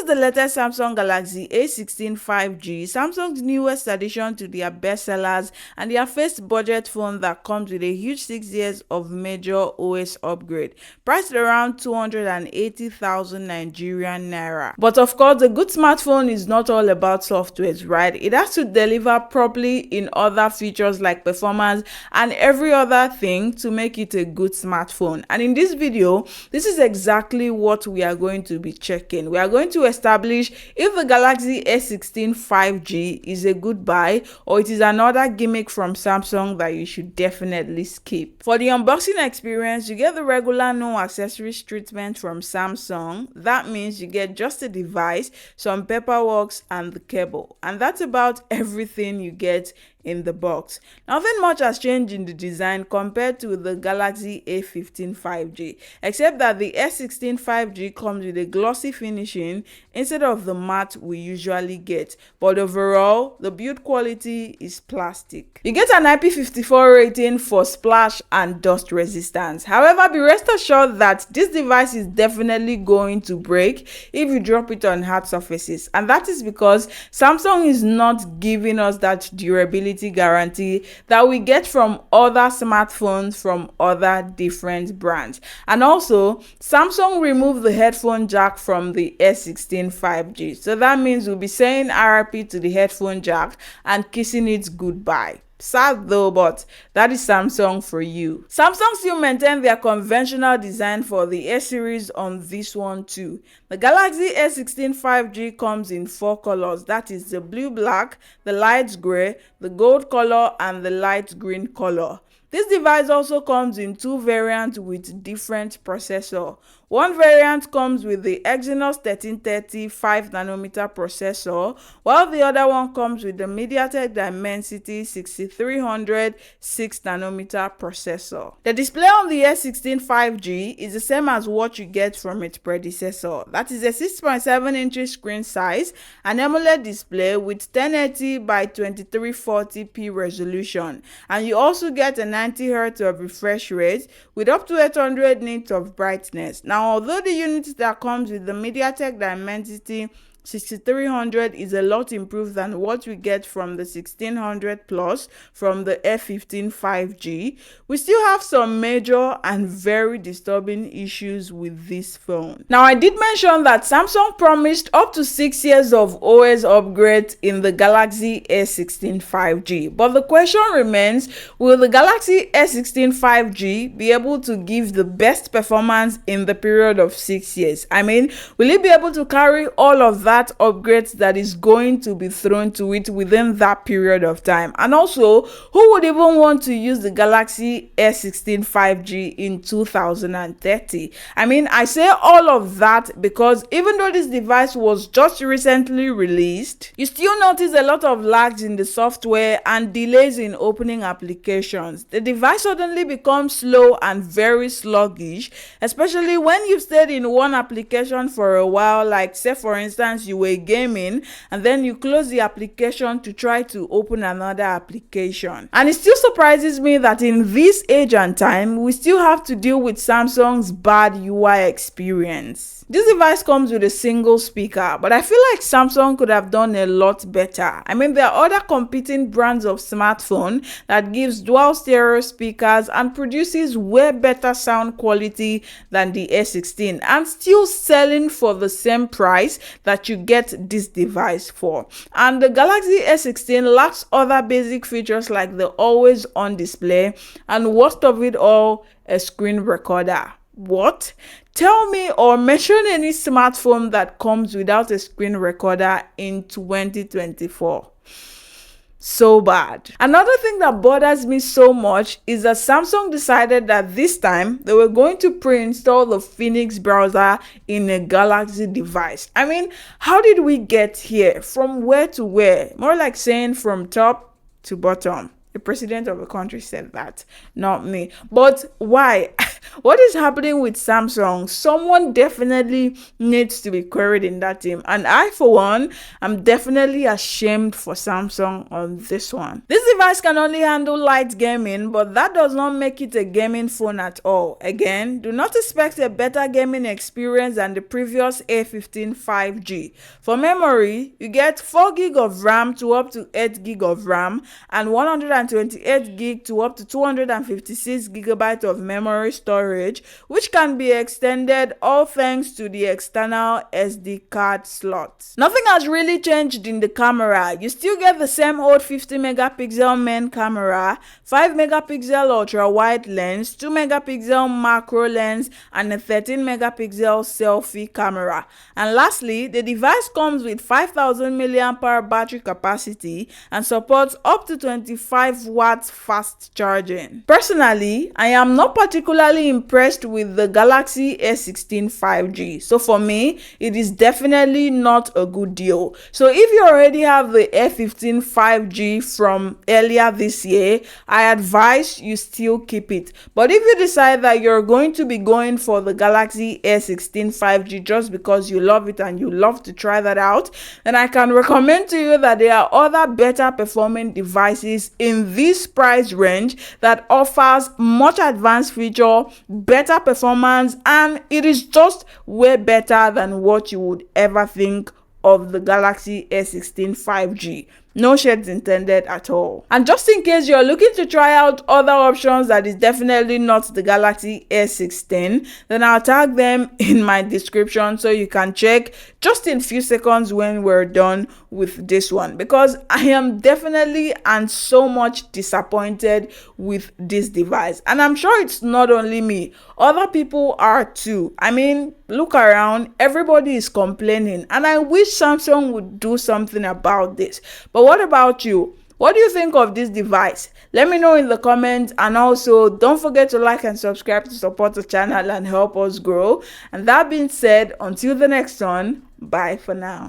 is the latest Samsung Galaxy A16 5G, Samsung's newest addition to their bestsellers and their first budget phone that comes with a huge 6 years of major OS upgrade, priced around 280,000 Nigerian naira. But of course, a good smartphone is not all about softwares, right? It has to deliver properly in other features like performance and every other thing to make it a good smartphone. And in this video, this is exactly what we are going to be checking. We are going to establish if the Galaxy A16 5G is a good buy or it is another gimmick from Samsung that you should definitely skip. For the unboxing experience, you get the regular no accessories treatment from Samsung. That means you get just a device, some paperwork and the cable. And that's about everything you get in the box. Nothing much has changed in the design compared to the Galaxy A15 5G, except that the A16 5G comes with a glossy finishing instead of the matte we usually get. But overall, the build quality is plastic. You get an IP54 rating for splash and dust resistance. However, be rest assured that this device is definitely going to break if you drop it on hard surfaces, and that is because Samsung is not giving us that durability guarantee that we get from other smartphones from other different brands. And also, Samsung removed the headphone jack from the S16 5G, so that means we'll be saying RIP to the headphone jack and kissing it goodbye. Sad though, but that is Samsung for you. Samsung still maintain their conventional design for the S series on this one too. The Galaxy A16 5G comes in 4 colors, that is the blue black, the light gray, the gold color and the light green color. This device also comes in 2 variants with different processor. One variant comes with the Exynos 1330 5nm processor, while the other one comes with the MediaTek Dimensity 6300 6nm processor. The display on the S16 5G is the same as what you get from its predecessor. That is a 6.7 inch screen size, an AMOLED display with 1080 by 2340p resolution, and you also get a 90 Hz of refresh rate with up to 800 nits of brightness. Now, although the unit that comes with the MediaTek Dimensity 6300 is a lot improved than what we get from the 1600 plus from the F15 5G, we still have some major and very disturbing issues with this phone. Now, I did mention that Samsung promised up to 6 years of OS upgrades in the Galaxy A16 5G, but the question remains, will the Galaxy A16 5G be able to give the best performance in the period of 6 years? I mean, will it be able to carry all of that upgrades that is going to be thrown to it within that period of time? And also, who would even want to use the Galaxy A16 5G in 2030? I mean, I say all of that because even though this device was just recently released, you still notice a lot of lags in the software and delays in opening applications. The device suddenly becomes slow and very sluggish, especially when you've stayed in one application for a while, like say for instance you were gaming and then you close the application to try to open another application. And it still surprises me that in this age and time we still have to deal with Samsung's bad UI experience. This device comes with a single speaker, but I feel like Samsung could have done a lot better. I mean, there are other competing brands of smartphone that gives dual stereo speakers and produces way better sound quality than the A16 and still selling for the same price that you get this device for. And the Galaxy A16 lacks other basic features like the always on display and worst of it all, a screen recorder. What? Tell me or mention any smartphone that comes without a screen recorder in 2024. So bad. Another thing that bothers me so much is that Samsung decided that this time they were going to pre-install the Phoenix browser in a Galaxy device. I mean, how did we get here? From where to where? More like saying from top to bottom. The president of the country said that, not me. But why? What is happening with Samsung? Someone definitely needs to be queried in that team. And I, for one, am definitely ashamed for Samsung on this one. This device can only handle light gaming, but that does not make it a gaming phone at all. Again, do not expect a better gaming experience than the previous A15 5G. For memory, you get 4 gig of RAM to up to 8 gig of RAM and 128 gig to up to 256 gigabytes of memory storage, which can be extended all thanks to the external SD card slot. Nothing has really changed in the camera. You still get the same old 50 megapixel main camera, 5 megapixel ultra wide lens, 2 megapixel macro lens, and a 13 megapixel selfie camera. And lastly, the device comes with 5000 mAh battery capacity and supports up to 25 watts fast charging. Personally, I am not particularly impressed with the Galaxy A16 5G. So for me, it is definitely not a good deal. So if you already have the A15 5G from earlier this year, I advise you still keep it. But if you decide that you're going to be going for the Galaxy A16 5G just because you love it and you love to try that out, then I can recommend to you that there are other better performing devices in this price range that offers much advanced feature, better performance, and it is just way better than what you would ever think of the Galaxy A16 5G. No shades intended at all. And just in case you're looking to try out other options that is definitely not the Galaxy A16, then I'll tag them in my description so you can check just in few seconds when we're done with this one, because I am definitely and so much disappointed with this device. And I'm sure it's not only me, other people are too. I mean, look around, everybody is complaining, and I wish Samsung would do something about this. But what about you? What do you think of this device? Let me know in the comments, and also don't forget to like and subscribe to support the channel and help us grow. And that being said, until the next one, bye for now.